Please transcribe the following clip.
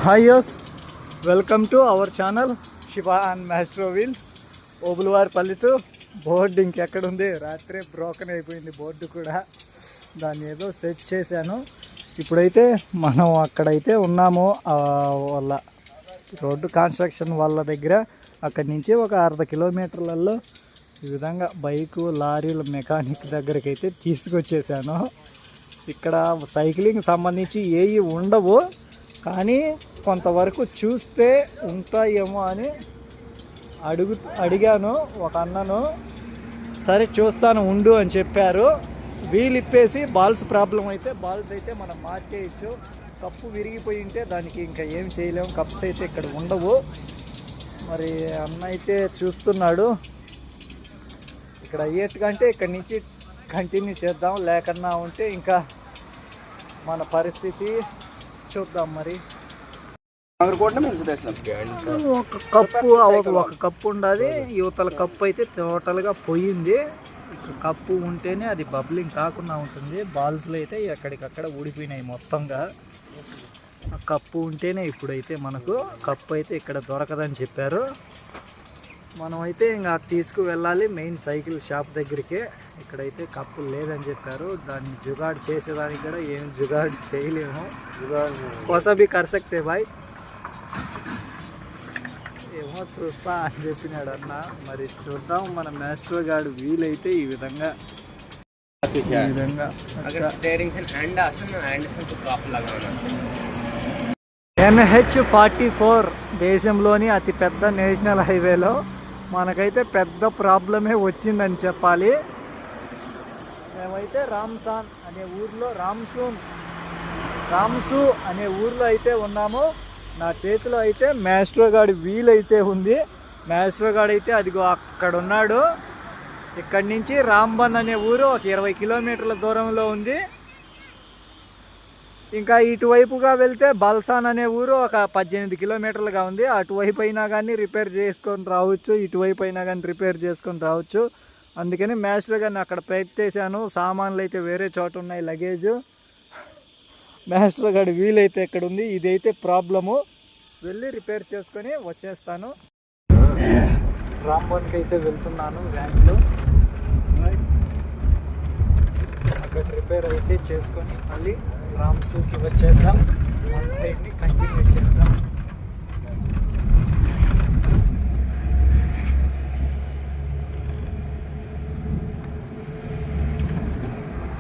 Hi యోస్, welcome to our channel Shiva and maestro wheels. Obulavaripalli to board ఇంకెక్కడుంది, రాత్రే broken అయిపోయింది బోర్డు కూడా. దాన్ని ఏదో సెట్ చేశాను. ఇప్పుడైతే మనం అక్కడైతే ఉన్నాము, వాళ్ళ రోడ్డు కన్స్ట్రక్షన్ వాళ్ళ దగ్గర. అక్కడి నుంచి ఒక 1/2 కిలోమీటర్లలో ఈ విధంగా బైకు లారీల మెకానిక్ దగ్గరికి అయితే తీసుకొచ్చేసాను. ఇక్కడ సైక్లింగ్ సంబంధించి ఏవి ఉండవు, కానీ కొంతవరకు చూస్తే ఉంటాయేమో అని అడిగాను ఒక అన్నను. సరే చూస్తాను ఉండు అని చెప్పారు. వీల్ ఇప్పేసి బాల్స్ ప్రాబ్లం అయితే బాల్స్ అయితే మనం మార్చేయచ్చు. కప్పు విరిగిపోయి ఉంటే దానికి ఇంకా ఏం చేయలేము, కప్స్ అయితే ఇక్కడ ఉండవు. మరి అన్న అయితే చూస్తున్నాడు. ఇక్కడ అయ్యేట్టుకంటే ఇక్కడి నుంచి కంటిన్యూ చేద్దాం, లేకన్నా ఉంటే ఇంకా మన పరిస్థితి చూద్దాం. మరి ఒక కప్పు ఉండాలి, యువతల కప్పు అయితే టోటల్గా పోయింది. కప్పు ఉంటేనే అది బబ్లింగ్ కాకుండా ఉంటుంది. బాల్స్లో అయితే ఎక్కడికక్కడ ఊడిపోయినాయి మొత్తంగా. ఆ కప్పు ఉంటేనే ఇప్పుడైతే మనకు కప్పు అయితే ఇక్కడ దొరకదని చెప్పారు. మనమైతే ఇంకా తీసుకువెళ్ళాలి మెయిన్ సైకిల్ షాప్ దగ్గరికి. ఇక్కడైతే కప్పు లేదని చెప్పారు. దాన్ని జుగాడ్ చేసేదానికి కూడా ఏం జుగాడ్ చేయలేము. కోసబీ కర్సక్తే బాయ్, ఏమో చూస్తా అని చెప్పినాడు అన్న. మరి చూద్దాం. మన మాస్టర్ గాడు వీలైతే ఈ విధంగా NH44 దేశంలోని అతి పెద్ద నేషనల్ హైవేలో మనకైతే పెద్ద ప్రాబ్లమే వచ్చిందని చెప్పాలి. మేమైతే రామ్సాన్ అనే ఊర్లో రామ్సు అనే ఊర్లో అయితే ఉన్నాము. నా చేతిలో అయితే మాస్ట్రో గాడి వీల్ అయితే ఉంది. మాస్ట్రో గాడు అయితే అదిగో అక్కడ ఉన్నాడు. ఇక్కడి నుంచి రాంబన్ అనే ఊరు ఒక 20 కిలోమీటర్ల దూరంలో ఉంది. ఇంకా ఇటువైపుగా వెళ్తే బల్సాన్ అనే ఊరు ఒక 18 కిలోమీటర్లుగా ఉంది. అటువైపు అయినా కానీ రిపేర్ చేసుకొని రావచ్చు, ఇటువైపు అయినా కానీ రిపేర్ చేసుకొని రావచ్చు. అందుకని మాస్టర్ గారిని అక్కడ పెట్టేశాను. సామాన్లు అయితే వేరే చోట ఉన్నాయి, లగేజ్. మాస్టర్ గారి వీల్ అయితే ఎక్కడ ఉంది, ఇదైతే ప్రాబ్లము. వెళ్ళి రిపేర్ చేసుకొని వచ్చేస్తాను. రాంబన్కి అయితే వెళ్తున్నాను వ్యాన్లో. అక్కడ రిపేర్ అయితే చేసుకొని మళ్ళీ రామ్సూకి వచ్చేద్దాం. మన రైడ్ని కంటిన్యూ చేద్దాం.